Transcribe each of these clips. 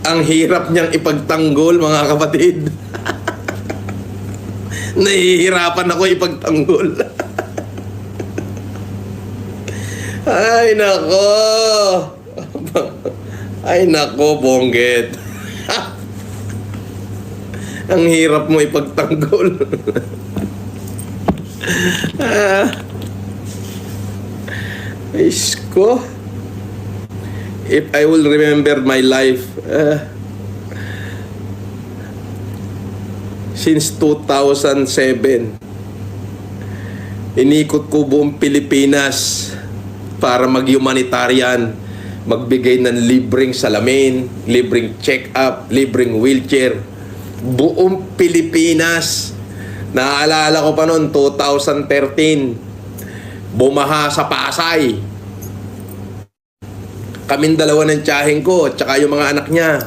Ang hirap niyang ipagtanggol, mga kapatid. Nahihirapan ako ipagtanggol. Ay, nako. Ay, nako, Bonggit. Ang hirap mo ipagtanggol. Isko. If I will remember my life, since 2007, inikot ko buong Pilipinas para mag-humanitarian, magbigay ng libreng salamin, libreng check-up, libreng wheelchair. Buong Pilipinas. Naaalala ko pa noon, 2013, bumaha sa Pasay. Kaming dalawa ng tiyaheng ko, at saka yung mga anak niya,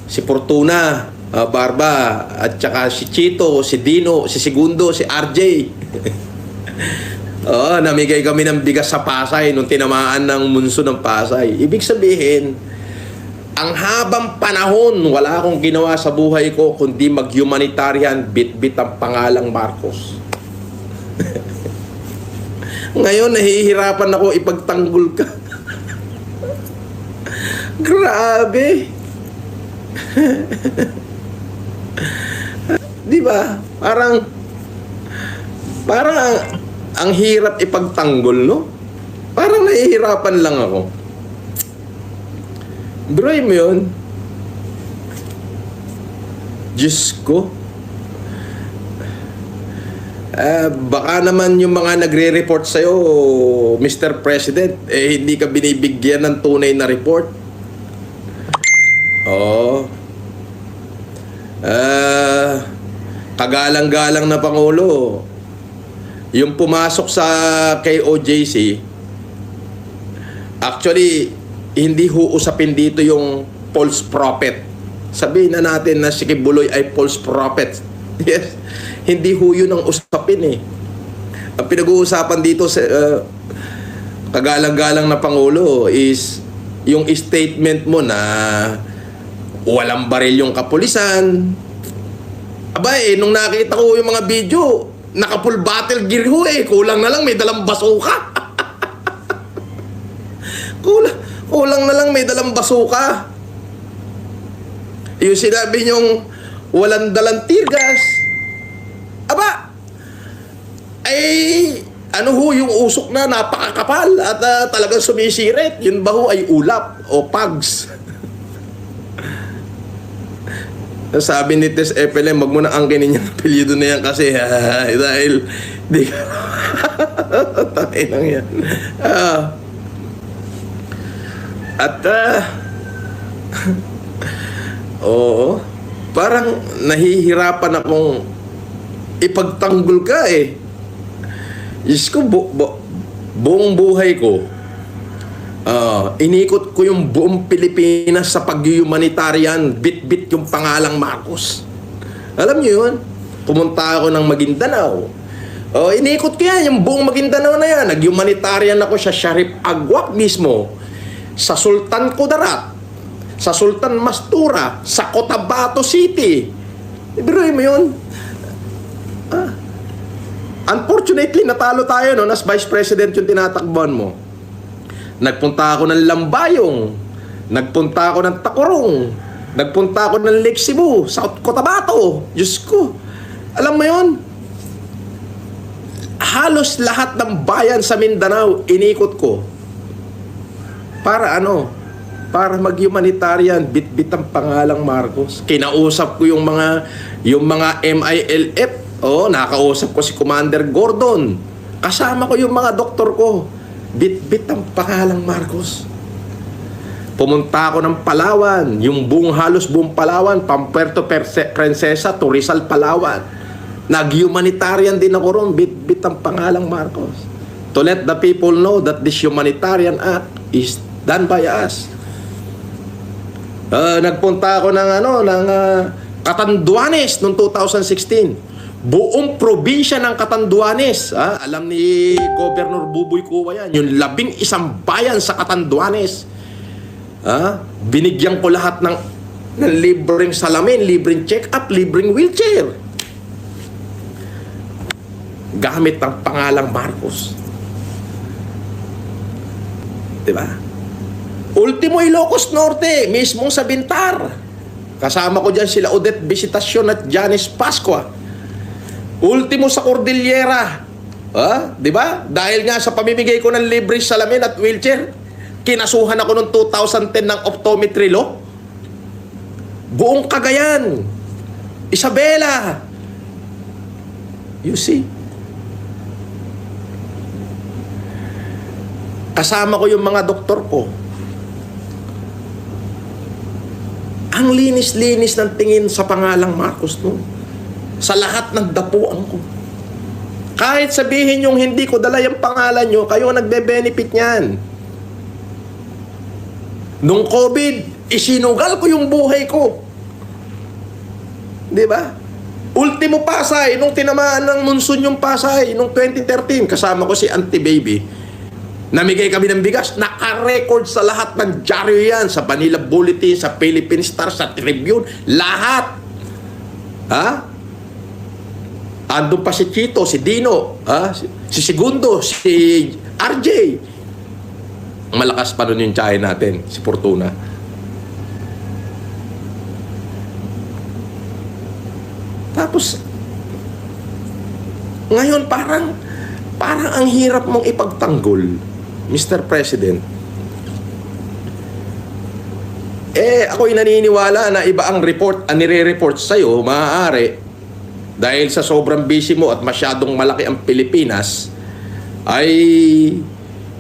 si Fortuna, Barba, at saka si Chito, si Dino, si Segundo, si RJ. Namigay kami ng bigas sa Pasay nung tinamaan ng monsoon ng Pasay. Ibig sabihin, ang habang panahon, wala akong ginawa sa buhay ko kundi mag-humanitarian, bit-bit ang pangalang Marcos. Ngayon, nahihirapan ako ipagtanggol ka. Grabe. Di ba? Parang ang hirap ipagtanggol, no? Parang nahihirapan lang ako. Bro, mo yun? Diyos ko. Baka naman yung mga nagre-report sa'yo, Mr. President, hindi ka binibigyan ng tunay na report. Kagalang-galang na Pangulo, yung pumasok sa KOJC, actually, hindi usapin dito yung false prophet. Sabihin na natin na si Kibuloy ay false prophet. Yes. Hindi yun ang usapin eh. Ang pinag-uusapan dito sa kagalang-galang na Pangulo is yung statement mo na walang baril yung kapulisan. Nung nakita ko yung mga video, naka-full battle gear ho eh. Kulang na lang may dalang basuka. Kulang na lang may dalang basuka. Yung sinabi niyong walang dalang tear gas. Yung usok na napakakapal at talagang sumisirit. Yun ba ho ay ulap o pugs? Sabi ni Tess FLM, wag mo na angkinin yung apelyido na yan kasi dahil di ka tayo lang yan. Oo, parang nahihirapan akong ipagtanggol ka eh. Diyos ko, buong buhay ko, inikot ko yung buong Pilipinas sa pag-humanitarian, bit-bit yung pangalang Marcos. Alam niyo yun? Pumunta ako ng Maguindanao. Inikot ko yan, yung buong Maguindanao na yan. Nag-humanitarian ako sa Sharif Agwak mismo, sa Sultan Kudarat, sa Sultan Mastura, sa Cotabato City. Biruin mo yun? Unfortunately, natalo tayo no, as Vice President yung tinatakbuhan mo. Nagpunta ako ng Lambayong, nagpunta ako ng Tacorong, nagpunta ako ng Lake Cebu, South Cotabato. Diyos ko, alam mo yun? Halos lahat ng bayan sa Mindanao, inikot ko. Para ano? Para mag-humanitarian, bit-bit ang pangalang Marcos. Kinausap ko yung mga MILF. Nakausap ko si Commander Gordon. Kasama ko yung mga doktor ko. Bit-bit ang pangalang Marcos. Pumunta ako ng Palawan, yung halos buong Palawan, Puerto Princesa to Rizal, Palawan. Nag-humanitarian din ako ron, bit-bit ang pangalang Marcos. To let the people know that this humanitarian act is done by us. Nagpunta ako ng Catanduanes noong 2016. Buong probinsya ng Catanduanes, alam ni Governor Buboy Cuba yan, yung 11 bayan sa Catanduanes. Binigyan ko lahat ng ng libreng salamin, libreng check-up, libreng wheelchair. Gamit ang pangalang Marcos. Diba? Ultimo Ilocos Norte, mismong sa Bintar. Kasama ko dyan sila Odette Visitacion at Janice Pascua. Ultimo sa Cordillera. Diba? Dahil nga sa pamimigay ko ng libreng salamin at wheelchair, kinasuhan ako noong 2010 ng optometry law. Buong Cagayan, Isabela. You see? Kasama ko yung mga doktor ko. Ang linis-linis ng tingin sa pangalang Marcos noon. Sa lahat ng dapuan ko. Kahit sabihin yung hindi ko dala yung pangalan nyo, kayo ang nagbe-benefit niyan. Nung COVID, isinugal ko yung buhay ko. Di ba? Ultimo Pasay, nung tinamaan ng monsoon yung Pasay, nung 2013, kasama ko si Auntie Baby. Namigay kami ng bigas, naka-record sa lahat ng dyaryo yan, sa Manila Bulletin, sa Philippine Star, sa Tribune, lahat. Andun pa si Chito, si Dino, si Segundo, si RJ. Malakas pa nun yung tiyahin natin, si Fortuna. Tapos, ngayon parang ang hirap mong ipagtanggol, Mr. President. Ako'y naniniwala na iba ang report, ang nire-report sa'yo, maaari, dahil sa sobrang busy mo at masyadong malaki ang Pilipinas, ay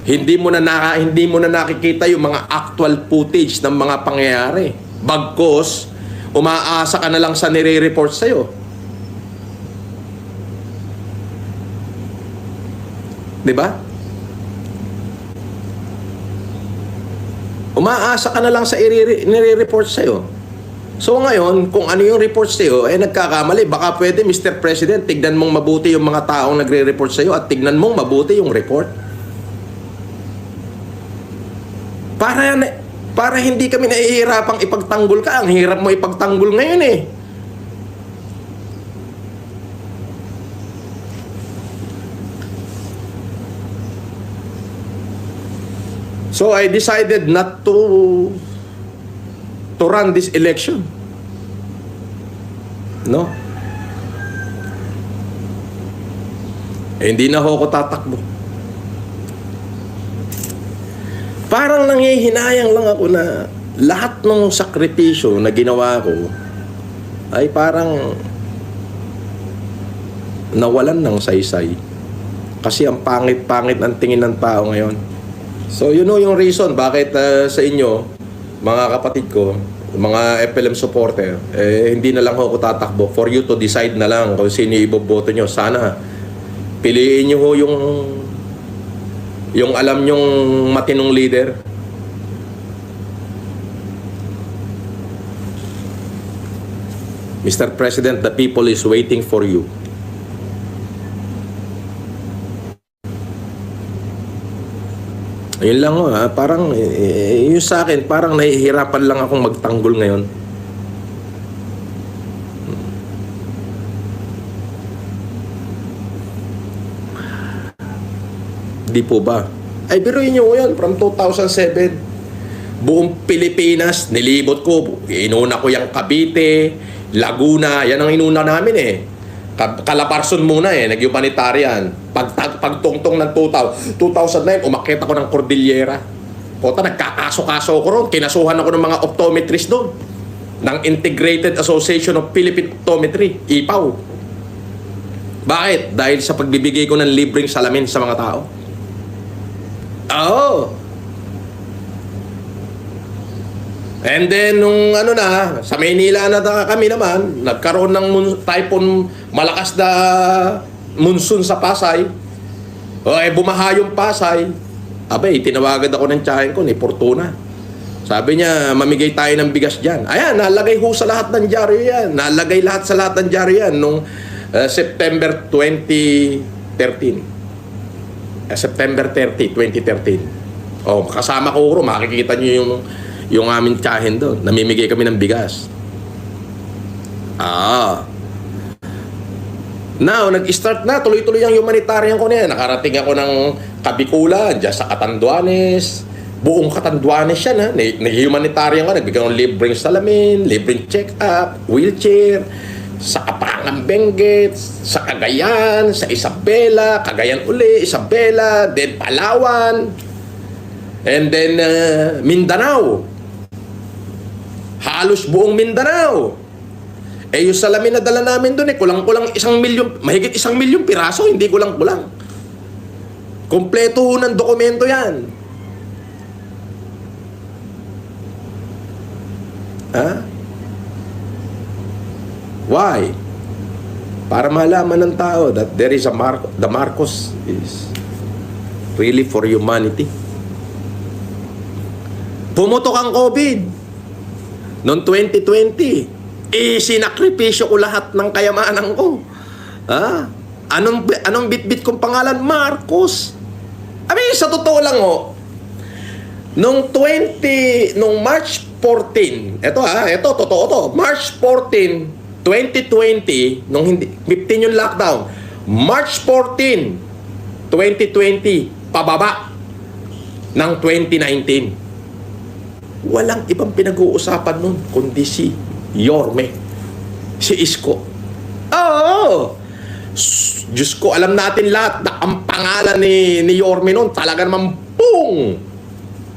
hindi mo na nakikita yung mga actual footage ng mga pangyayari. Bagkos, umaasa ka na lang sa nire-report sa'yo. Diba? Umaasa ka na lang sa nire-report sa'yo. So ngayon, kung ano yung report sa'yo, nagkakamali. Baka pwede, Mr. President, tignan mong mabuti yung mga taong nagre-report sa'yo at tignan mong mabuti yung report. Para hindi kami nahihirapang ipagtanggol ka. Ang hirap mo ipagtanggol ngayon eh. So I decided not to run this election. No? Hindi na ako tatakbo. Parang nangihinayang lang ako na lahat ng sakripisyo na ginawa ko ay parang nawalan ng saysay. Kasi ang pangit-pangit ang tingin ng tao ngayon. So, you know yung reason bakit sa inyo, mga kapatid ko, mga FLM supporter, hindi na lang ako tatakbo. For you to decide na lang kung sino iboboto nyo. Sana, piliin nyo ho yung alam nyong matinong leader. Mr. President, the people is waiting for you. Ayun lang parang yung sa akin, parang nahihirapan lang akong magtanggol ngayon. Di po ba? Ay, biruin nyo yan, from 2007, buong Pilipinas, nilibot ko, inuna ko yung Cavite, Laguna, yan ang inuna namin eh. Calabarzon muna eh, nag-humanitarian. Pagtungtong ng 2009, umakyat ako ng Cordillera. Kota, nagkakaso-kaso ko ron. Kinasuhan ako ng mga optometrist doon. Ng Integrated Association of Philippine Optometry, IPAO. Bakit? Dahil sa pagbibigay ko ng libreng salamin sa mga tao. Oo. And then, nung sa Maynila na kami naman, nagkaroon ng typhoon, malakas na monsoon sa Pasay. Bumaha yung Pasay. Abay, tinawagan ako ng tiyahin ko, ni Fortuna. Sabi niya, mamigay tayo ng bigas dyan. Ayan, nalagay ho sa lahat ng dyaryo yan. Nalagay lahat sa lahat ng dyaryo yan nung September 2013. September 30, 2013. Kasama ko ro, makikita niyo yung aming tsahin doon. Namimigay kami ng bigas. Now, nag-start na, tuloy-tuloy ang humanitarian ko na yan. Nakarating ako ng Kabikulan, dyan sa Catanduanes. Buong Catanduanes yan, ha. Nag-humanitarian ko, nagbigay ng libreng salamin, libreng check-up, wheelchair, sa Kapangang Benguet, sa Cagayan, sa Isabela, Cagayan uli, Isabela, then Palawan, and then Mindanao. Halos buong Mindanao. Yung salamin na dala namin doon kulang-kulang 1 milyon, mahigit 1 milyon piraso, hindi kulang-kulang. Kompleto ng dokumento yan. Why? Para malaman ng tao that there is the Marcos is really for humanity. Pumutok ang COVID noong 2020. Sinakripisyo ko lahat ng kayamanan ko. Anong bit-bit kong pangalan? Marcos. Sa totoo lang nung March 14, ito totoo to. March 14, 2020, nung 15 yung lockdown. March 14, 2020, pababa ng 2019. Walang ibang pinag-uusapan nun kundi si Yorme, si Isko. Diyos ko, alam natin lahat na ang pangalan ni Yorme nun talaga naman boom!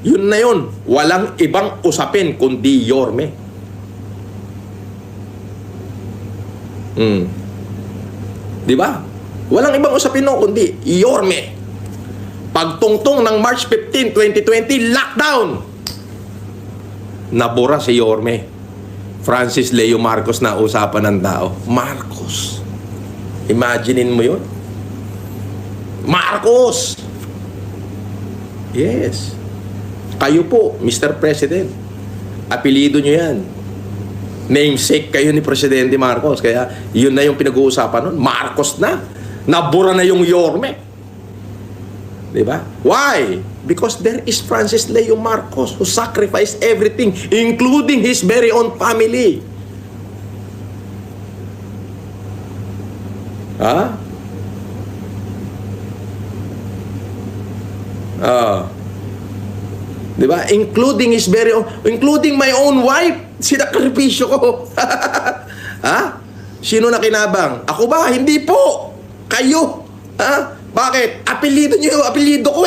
Yun na yun. Walang ibang usapin kundi Yorme. Di ba? Walang ibang usapin nun kundi Yorme. Pagtungtong ng March 15, 2020, lockdown! Nabura si Yorme. Francis Leo Marcos na usapan ng tao. Marcos. Imaginein mo yun? Marcos! Yes. Kayo po, Mr. President. Apelido nyo yan. Namesake kayo ni Presidente Marcos. Kaya yun na yung pinag-uusapan nun. Marcos na. Nabura na yung Yorme. Diba? Why? Because there is Francis Leo Marcos who sacrificed everything, including his very own family. Diba? Including his very own, including my own wife, sinakripisyo ko. Sino na kinabang? Ako ba? Hindi po. Kayo. Bakit? Apelido nyo yung apelido ko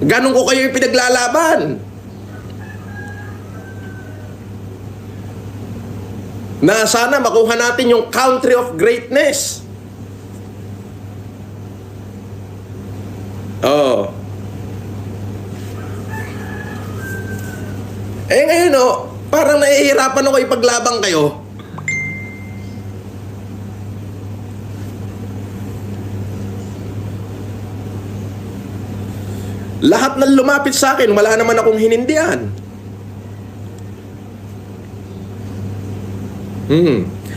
Ganon ko kayo yung pinaglalaban. Na sana makuha natin yung country of greatness. Ngayon parang nahihirapan ako ipaglabang kayo. Lahat ng lumapit sa akin, wala naman akong hinindihan.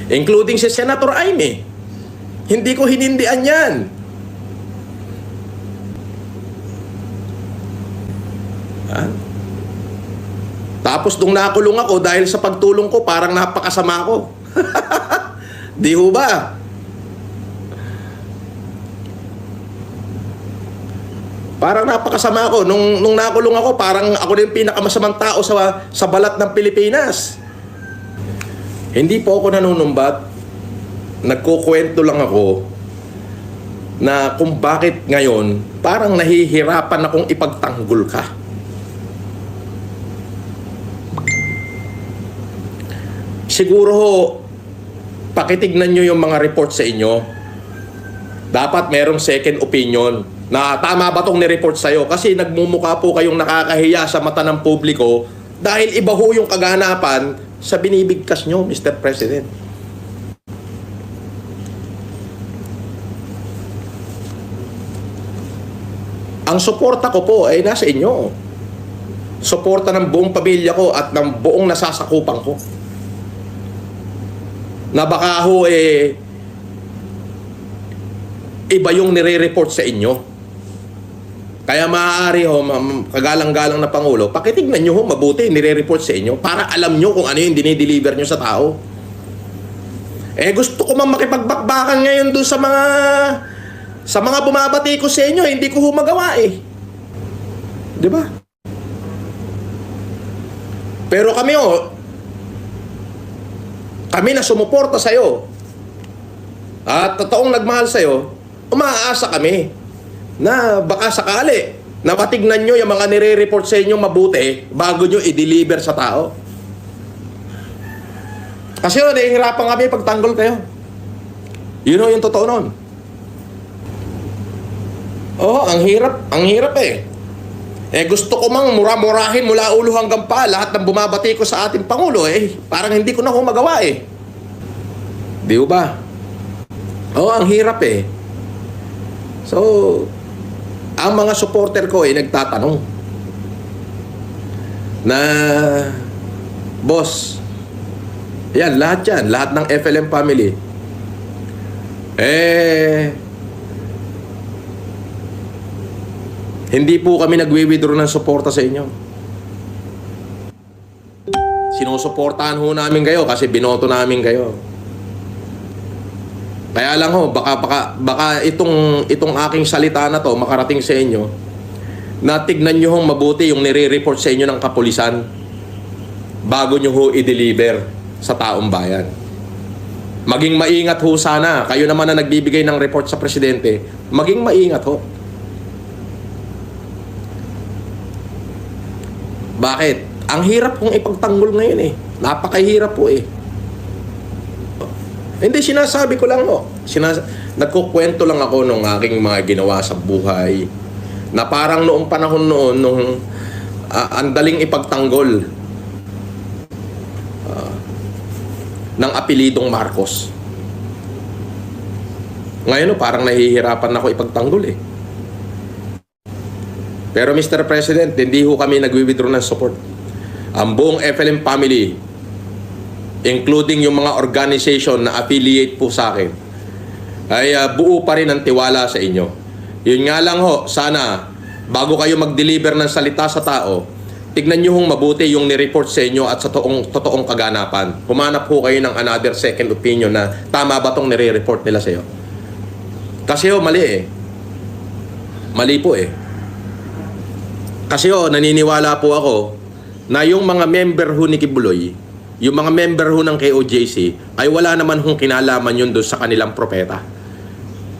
Including si Senator Aimee. Hindi ko hinindihan yan. Tapos nung nakulong ako dahil sa pagtulong ko, parang napakasama ko. Di ho ba? Parang napakasama ako. Nung nakulong ako, parang ako na yung pinakamasamang tao sa balat ng Pilipinas. Hindi po ako nanunumbat. Nagkukwento lang ako na kung bakit ngayon parang nahihirapan akong ipagtanggol ka. Siguro pakitignan nyo yung mga report sa inyo. Dapat merong second opinion na tama ba itong nireport sa'yo? Kasi nagmumukha po kayong nakakahiya sa mata ng publiko dahil iba ho yung kaganapan sa binibigkas nyo, Mr. President. Ang suporta ko po ay nasa inyo. Suporta ng buong pamilya ko at ng buong nasasakupan ko. Na baka ho iba yung nire-report sa inyo. Kaya maaari ho, kagalang-galang na Pangulo, pakitignan nyo ho mabuti, nire-report sa inyo para alam nyo kung ano yung dinideliver nyo sa tao. Eh gusto ko mang makipagbakbakan ngayon doon sa mga bumabati ko sa inyo, hindi ko ho magawa eh. 'Di ba? Pero kami kami na sumuporta sa iyo at totoong nagmahal sa iyo, umaasa kami na baka sakali na matignan nyo yung mga nire-report sa inyo mabuti bago nyo i-deliver sa tao. Kasi nahihirapan kami pagtanggol kayo. Yun yung totoo nun. Oo, ang hirap eh. Eh gusto ko mang mura-murahin mula ulo hanggang pa lahat ng bumabati ko sa ating Pangulo eh. Parang hindi ko na kung magawa eh. Di ba? Oo, ang hirap eh. So, ang mga supporter ko ay nagtatanong na, boss, lahat ng FLM family, hindi po kami nagwi-withdraw ng suporta sa inyo. Sinusuportahan ho namin kayo kasi binoto namin kayo. Kaya lang ho, baka itong aking salita na to makarating sa inyo, na tignan nyo hong mabuti yung nire-report sa inyo ng kapulisan bago nyo ho i-deliver sa taong bayan. Maging maingat ho sana. Kayo naman na nagbibigay ng report sa presidente, maging maingat ho. Bakit? Ang hirap kong ipagtanggol ngayon eh. Napakahirap po eh. Hindi, sinasabi ko lang ho. Nagkukwento lang ako nung aking mga ginawa sa buhay na parang noong panahon noon nung ang daling ipagtanggol ng apelidong Marcos. Ngayon parang nahihirapan ako ipagtanggol eh. Pero Mr. President, hindi ho kami nagwi-withdraw ng support. Ang buong FLM family, including yung mga organization na affiliate po sa akin, ay buo pa rin ang tiwala sa inyo. Yun nga lang ho, sana bago kayo mag-deliver ng salita sa tao, tignan nyo hong mabuti yung nireport sa inyo at sa totoong kaganapan. Humanap ho kayo ng another second opinion na tama ba itong nire-report nila sa iyo. Kasi ho, mali eh. Mali po eh. Kasi ho, naniniwala po ako na yung mga member ho ni Kibuloy, yung mga member ho ng KOJC, ay wala naman hong kinalaman yun doon sa kanilang propeta.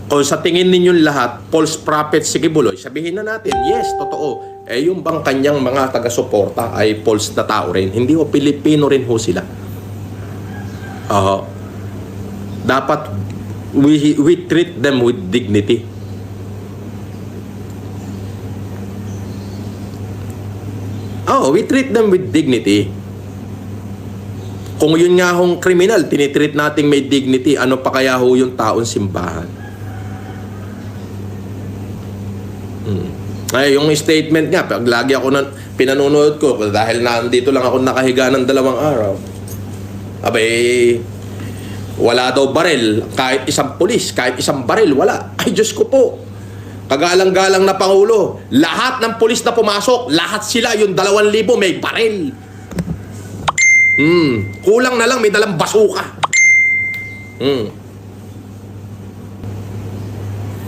Kung sa tingin ninyong lahat, false prophet si Kibuloy, sabihin na natin, yes, totoo. Eh yung bang kanyang mga taga-suporta ay false na tao rin. Hindi ho, Pilipino rin ho sila. Dapat we treat them with dignity. We treat them with dignity. Kung yun nga hong kriminal, tinitreat nating may dignity, ano pa kaya ho yung taong simbahan? Ay, yung statement nga, pag lagi ako pinanonood ko, dahil nandito lang ako nakahiga ng 2 araw, abay, wala daw baril, kahit isang pulis, kahit isang baril, wala. Ay, Diyos ko po. Kagalang-galang na Pangulo, lahat ng pulis na pumasok, lahat sila, yung 2,000 may baril. Kulang na lang, may dalang basuka.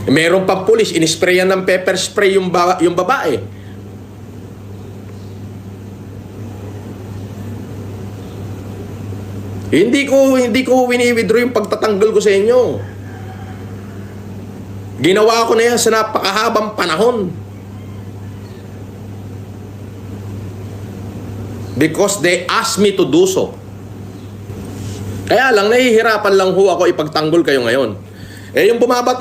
Meron pang pulis, inisprayan ng pepper spray yung babae. Hindi ko wini-withdraw yung pagtatanggol ko sa inyo. Ginawa ko na yan sa napakahabang panahon. Because they asked me to do so. Kaya lang, nahihirapan lang ho ako ipagtanggol kayo ngayon. Eh, yung bumabat